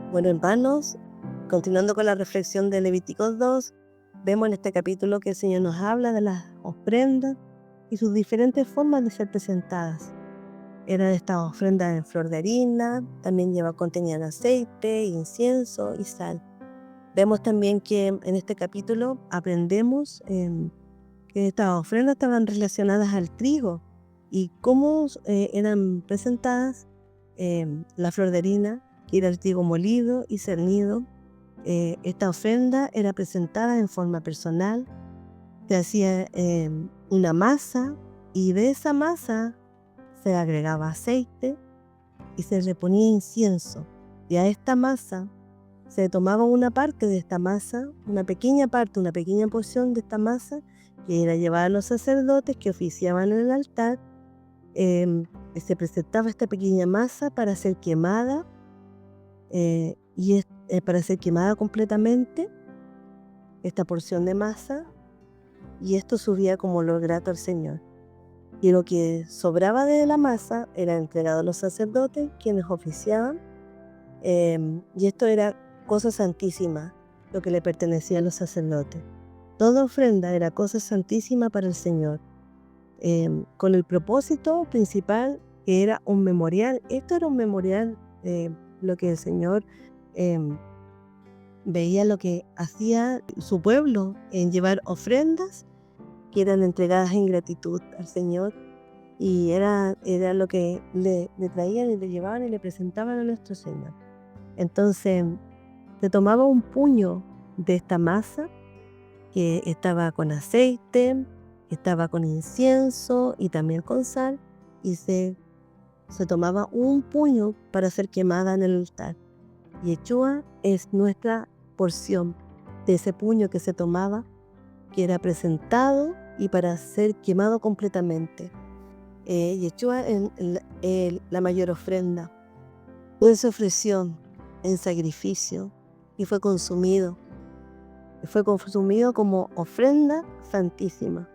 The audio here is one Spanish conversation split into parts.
Bueno, hermanos, continuando con la reflexión de Levíticos 2, vemos en este capítulo que el Señor nos habla de las ofrendas y sus diferentes formas de ser presentadas. Era de estas ofrendas en flor de harina, también contenían aceite, incienso y sal. Vemos también que en este capítulo aprendemos que estas ofrendas estaban relacionadas al trigo y cómo eran presentadas la flor de harina, que era el trigo molido y cernido. Esta ofrenda era presentada en forma personal, se hacía una masa y de esa masa se agregaba aceite y se le ponía incienso. Y a esta masa se tomaba una parte de esta masa, una pequeña parte, una pequeña porción de esta masa, que era llevada a los sacerdotes que oficiaban en el altar. Se presentaba esta pequeña masa para ser quemada para ser quemada completamente, esta porción de masa, y esto subía como olor grato al Señor. Y lo que sobraba de la masa era entregado a los sacerdotes, quienes oficiaban, y esto era cosa santísima, lo que le pertenecía a los sacerdotes. Toda ofrenda era cosa santísima para el Señor, con el propósito principal que era un memorial. Esto era un memorial, lo que el Señor veía lo que hacía su pueblo en llevar ofrendas que eran entregadas en gratitud al Señor, y era lo que le traían y le llevaban y le presentaban a nuestro Señor. Entonces se tomaba un puño de esta masa que estaba con aceite, estaba con incienso y también con sal, y se tomaba un puño para ser quemada en el altar. Yeshua es nuestra porción de ese puño que se tomaba, que era presentado y para ser quemado completamente. Yeshua es la mayor ofrenda. Pues se ofreció en sacrificio y fue consumido. Fue consumido como ofrenda santísima.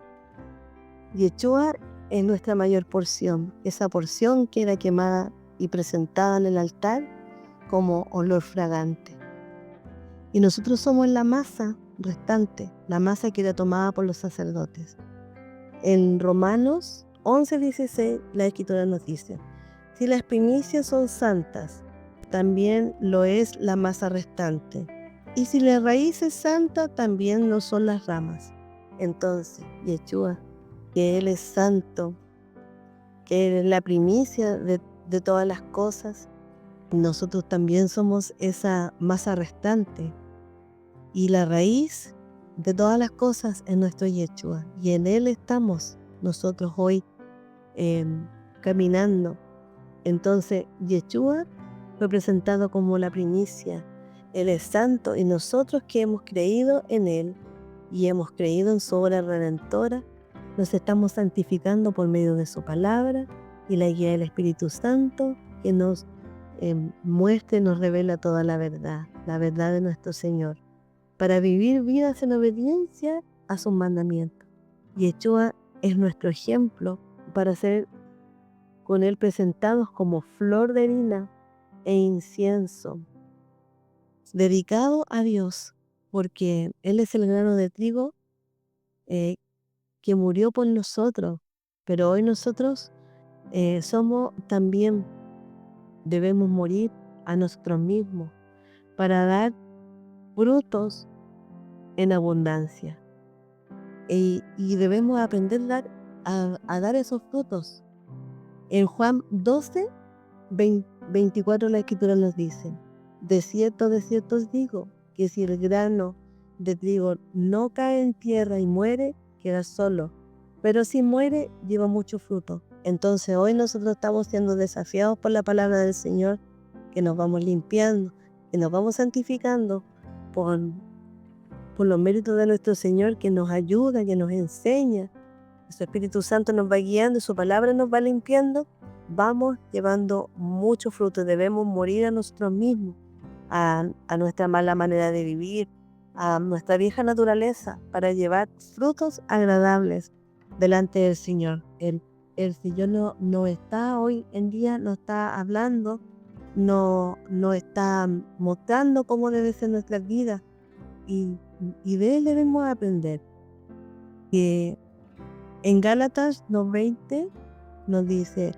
Yeshua es nuestra mayor porción, esa porción que era quemada y presentada en el altar como olor fragante. Y nosotros somos la masa restante, la masa que era tomada por los sacerdotes. En Romanos 11:16 la Escritura nos dice: si las primicias son santas, también lo es la masa restante. Y si la raíz es santa, también lo son las ramas. Entonces, Yeshua, que Él es santo, que Él es la primicia de todas las cosas, nosotros también somos esa masa restante. Y la raíz de todas las cosas es nuestro Yeshua. Y en Él estamos nosotros hoy caminando. Entonces, Yeshua fue presentado como la primicia. Él es santo y nosotros que hemos creído en Él y hemos creído en su obra redentora, nos estamos santificando por medio de su palabra y la guía del Espíritu Santo que nos muestra y nos revela toda la verdad de nuestro Señor, para vivir vidas en obediencia a sus mandamientos. Yeshua es nuestro ejemplo para ser con Él presentados como flor de harina e incienso, dedicado a Dios, porque Él es el grano de trigo que murió por nosotros, pero hoy nosotros debemos morir a nosotros mismos para dar frutos en abundancia. Y debemos aprender a dar esos frutos. En Juan 12:24 la Escritura nos dice: de cierto os digo, que si el grano de trigo no cae en tierra y muere, queda solo, pero si muere, lleva mucho fruto. Entonces hoy nosotros estamos siendo desafiados por la palabra del Señor, que nos vamos limpiando, que nos vamos santificando por los méritos de nuestro Señor, que nos ayuda, que nos enseña. Su Espíritu Santo nos va guiando, su palabra nos va limpiando. Vamos llevando mucho fruto. Debemos morir a nosotros mismos, a nuestra mala manera de vivir, a nuestra vieja naturaleza, para llevar frutos agradables delante del Señor. El Señor no está hoy en día, no está hablando nos está mostrando cómo debe ser nuestra vida, y, y de él debemos aprender. Que en Gálatas 2:20 nos dice: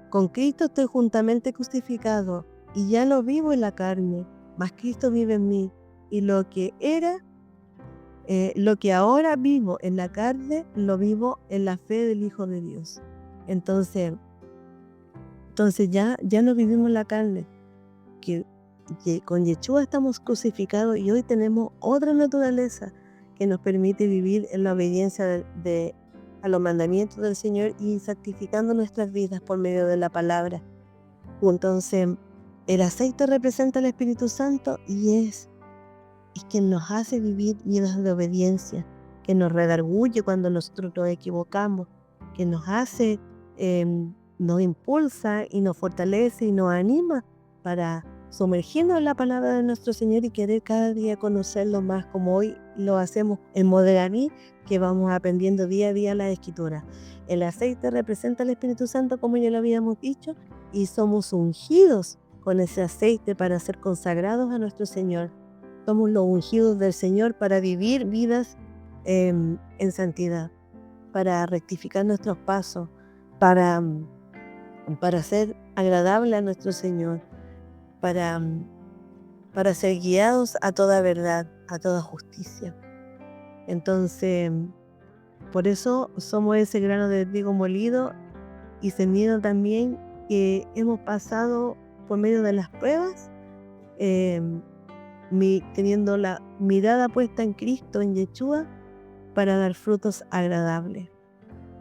con Cristo estoy juntamente crucificado, y ya no vivo en la carne, mas Cristo vive en mí, y lo que ahora vivo en la carne, lo vivo en la fe del Hijo de Dios. Entonces ya no vivimos en la carne, que con Yeshua estamos crucificados, y hoy tenemos otra naturaleza que nos permite vivir en la obediencia a los mandamientos del Señor y santificando nuestras vidas por medio de la palabra. Entonces, el aceite representa al Espíritu Santo y es quien nos hace vivir vidas de obediencia, que nos redarguye cuando nosotros nos equivocamos, que nos hace, nos impulsa y nos fortalece y nos anima para sumergirnos en la palabra de nuestro Señor y querer cada día conocerlo más, como hoy lo hacemos en Moderaní, que vamos aprendiendo día a día la Escritura. El aceite representa al Espíritu Santo, como ya lo habíamos dicho, y somos ungidos con ese aceite para ser consagrados a nuestro Señor. Somos los ungidos del Señor para vivir vidas en santidad, para rectificar nuestros pasos, para ser agradable a nuestro Señor, para ser guiados a toda verdad, a toda justicia. Entonces, por eso somos ese grano de trigo molido y ceñido también, que hemos pasado por medio de las pruebas, teniendo la mirada puesta en Cristo, en Yeshua, para dar frutos agradables.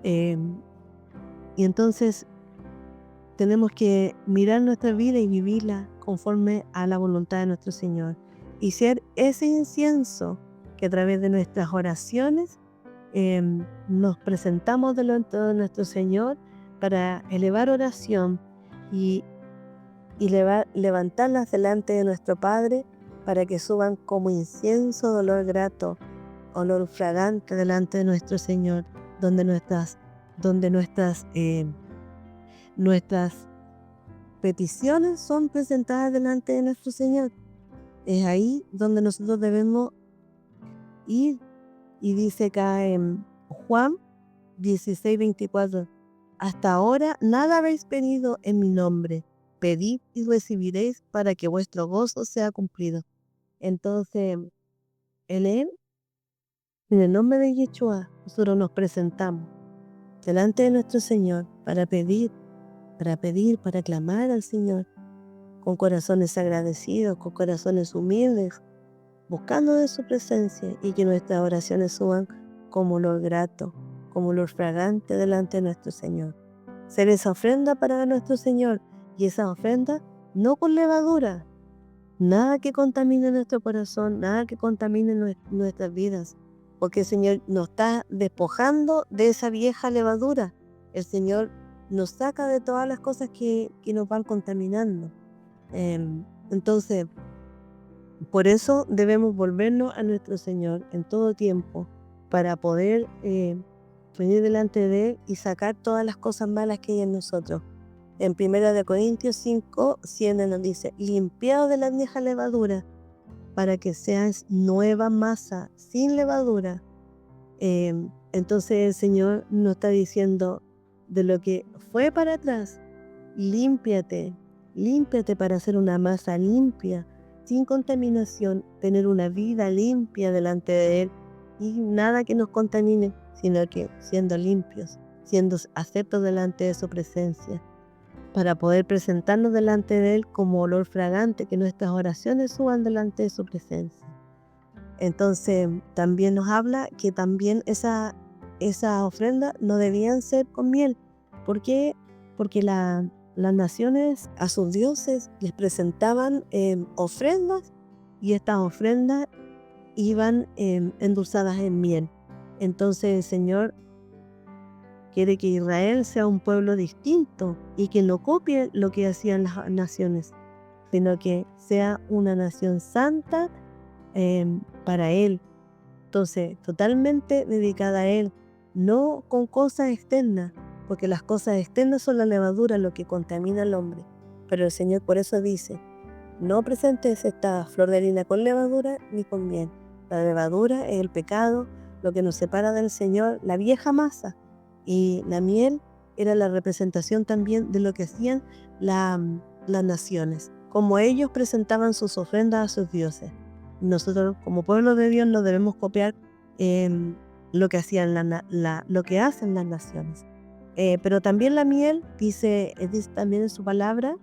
Y entonces tenemos que mirar nuestra vida y vivirla conforme a la voluntad de nuestro Señor, y ser ese incienso que a través de nuestras oraciones nos presentamos delante de nuestro Señor para elevar oración y levantarlas delante de nuestro Padre, para que suban como incienso de olor grato, olor fragante delante de nuestro Señor, donde nuestras peticiones son presentadas delante de nuestro Señor. Es ahí donde nosotros debemos ir. Y dice acá en Juan 16:24: hasta ahora nada habéis pedido en mi nombre, pedid y recibiréis, para que vuestro gozo sea cumplido. Entonces, en Él, en el nombre de Yeshua, nosotros nos presentamos delante de nuestro Señor para pedir, para clamar al Señor, con corazones agradecidos, con corazones humildes, buscando de su presencia, y que nuestras oraciones suban como olor grato, como olor fragante delante de nuestro Señor. Ser esa ofrenda para nuestro Señor, y esa ofrenda no con levadura, nada que contamine nuestro corazón, nada que contamine nuestras vidas, porque el Señor nos está despojando de esa vieja levadura. El Señor nos saca de todas las cosas que nos van contaminando. Entonces, por eso debemos volvernos a nuestro Señor en todo tiempo, para poder venir delante de Él y sacar todas las cosas malas que hay en nosotros. En 1 Corintios 5:7 nos dice: limpiaos de la vieja levadura, para que seas nueva masa sin levadura. Entonces el Señor nos está diciendo, de lo que fue para atrás, límpiate para ser una masa limpia, sin contaminación, tener una vida limpia delante de Él, y nada que nos contamine, sino que siendo limpios, siendo aceptos delante de su presencia, para poder presentarnos delante de Él como olor fragante, que nuestras oraciones suban delante de su presencia. Entonces también nos habla que también esa ofrenda no debían ser con miel. ¿Por qué? Porque las naciones a sus dioses les presentaban ofrendas, y estas ofrendas iban endulzadas en miel. Entonces el Señor quiere que Israel sea un pueblo distinto, y que no copie lo que hacían las naciones, sino que sea una nación santa para Él. Entonces, totalmente dedicada a Él, no con cosas externas, porque las cosas externas son la levadura, lo que contamina al hombre. Pero el Señor por eso dice, no presentes esta flor de harina con levadura ni con miel. La levadura es el pecado, lo que nos separa del Señor, la vieja masa. Y la miel era la representación también de lo que hacían las naciones, como ellos presentaban sus ofrendas a sus dioses. Nosotros como pueblo de Dios no debemos copiar lo que hacían lo que hacen las naciones. Pero también la miel dice también en su palabra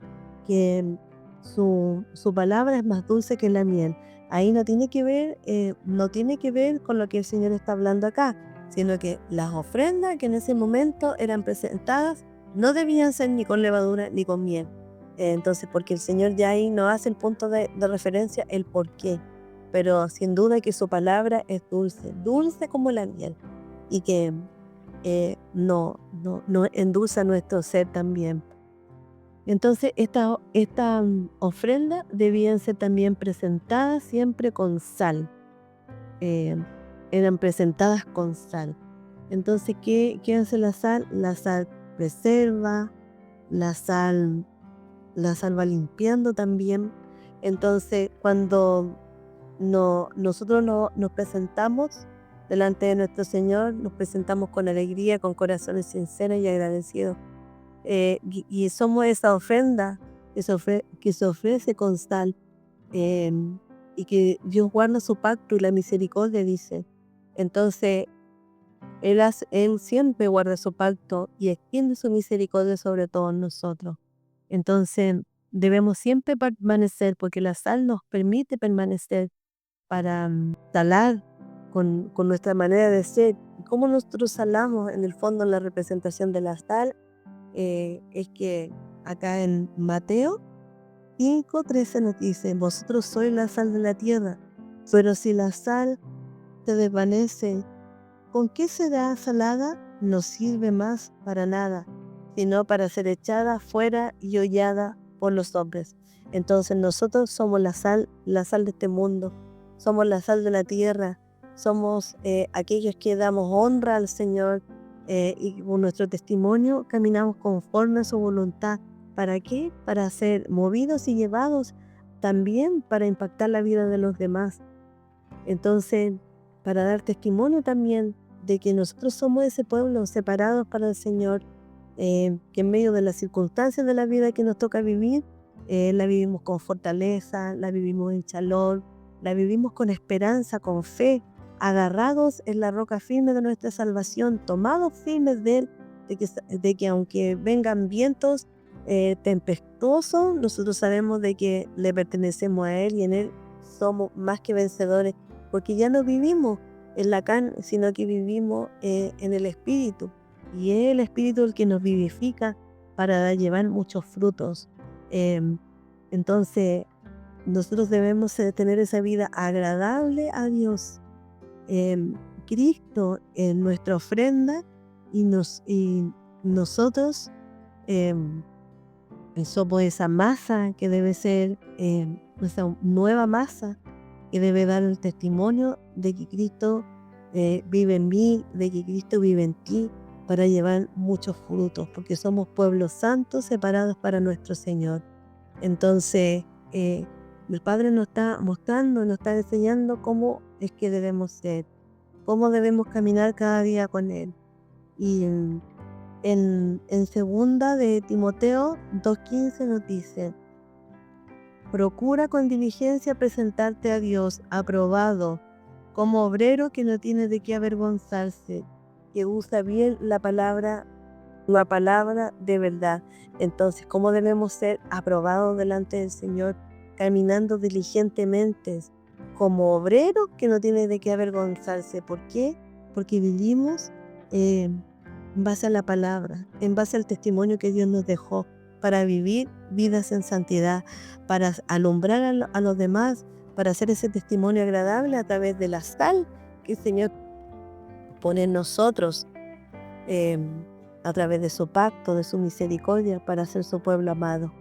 que su palabra es más dulce que la miel. Ahí no tiene que ver con lo que el Señor está hablando acá, sino que las ofrendas que en ese momento eran presentadas no debían ser ni con levadura ni con miel. Entonces, porque el Señor ya ahí no hace el punto de referencia, el por qué. Pero sin duda que su palabra es dulce, dulce como la miel, y que no endulza nuestro ser también. Entonces, esta ofrenda debían ser también presentadas siempre con sal. eh, Eran presentadas con sal. Entonces, ¿qué hace la sal? La sal preserva, la sal va limpiando también. Entonces, cuando nosotros nos presentamos delante de nuestro Señor, nos presentamos con alegría, con corazones sinceros y agradecidos. Y somos esa ofrenda que se ofrece con sal, y que Dios guarda su pacto y la misericordia, dice. Entonces, Él siempre guarda su pacto y extiende su misericordia sobre todos nosotros. Entonces, debemos siempre permanecer, porque la sal nos permite permanecer para salar con nuestra manera de ser. ¿Cómo nosotros salamos? En el fondo, en la representación de la sal, es que acá en Mateo 5:13 nos dice, vosotros sois la sal de la tierra, pero si la sal se desvanece, ¿con qué será salada? No sirve más para nada, sino para ser echada fuera y hollada por los hombres. Entonces nosotros somos la sal de este mundo, somos la sal de la tierra, somos aquellos que damos honra al Señor, y con nuestro testimonio caminamos conforme a su voluntad. ¿Para qué? Para ser movidos y llevados también para impactar la vida de los demás. Entonces, para dar testimonio también de que nosotros somos ese pueblo separados para el Señor, que en medio de las circunstancias de la vida que nos toca vivir, la vivimos con fortaleza, la vivimos en shalom, la vivimos con esperanza, con fe, agarrados en la roca firme de nuestra salvación, tomados firmes de Él, de que aunque vengan vientos tempestuosos, nosotros sabemos de que le pertenecemos a Él y en Él somos más que vencedores, porque ya no vivimos en la carne, sino que vivimos en el Espíritu. Y es el Espíritu el que nos vivifica para llevar muchos frutos. Entonces, nosotros debemos tener esa vida agradable a Dios. Cristo en nuestra ofrenda y nosotros somos esa masa que debe ser esa nueva masa que debe dar el testimonio de que Cristo vive en mí, de que Cristo vive en ti, para llevar muchos frutos, porque somos pueblos santos separados para nuestro Señor. Entonces, el Padre nos está mostrando, nos está enseñando cómo es que debemos ser, cómo debemos caminar cada día con Él. Y en segunda de Timoteo 2:15 nos dice, procura con diligencia presentarte a Dios aprobado, como obrero que no tiene de qué avergonzarse, que usa bien la palabra de verdad. Entonces, ¿cómo debemos ser aprobados delante del Señor? Caminando diligentemente, como obrero que no tiene de qué avergonzarse. ¿Por qué? Porque vivimos en base a la palabra, en base al testimonio que Dios nos dejó, para vivir vidas en santidad, para alumbrar a los demás, para hacer ese testimonio agradable a través de la sal que el Señor pone en nosotros, a través de su pacto, de su misericordia, para ser su pueblo amado.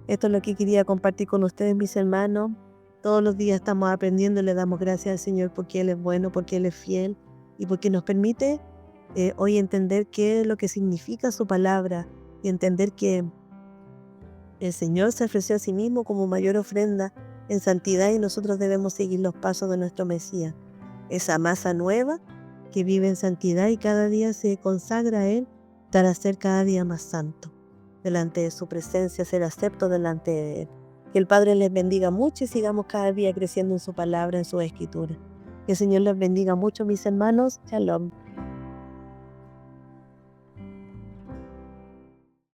Esto es lo que quería compartir con ustedes, mis hermanos. Todos los días estamos aprendiendo y le damos gracias al Señor porque Él es bueno, porque Él es fiel y porque nos permite hoy entender qué es lo que significa su palabra y entender que El Señor se ofreció a sí mismo como mayor ofrenda en santidad y nosotros debemos seguir los pasos de nuestro Mesías. Esa masa nueva que vive en santidad y cada día se consagra a Él para ser cada día más santo. Delante de su presencia, ser acepto delante de Él. Que el Padre les bendiga mucho y sigamos cada día creciendo en su palabra, en su escritura. Que el Señor les bendiga mucho, mis hermanos. Shalom.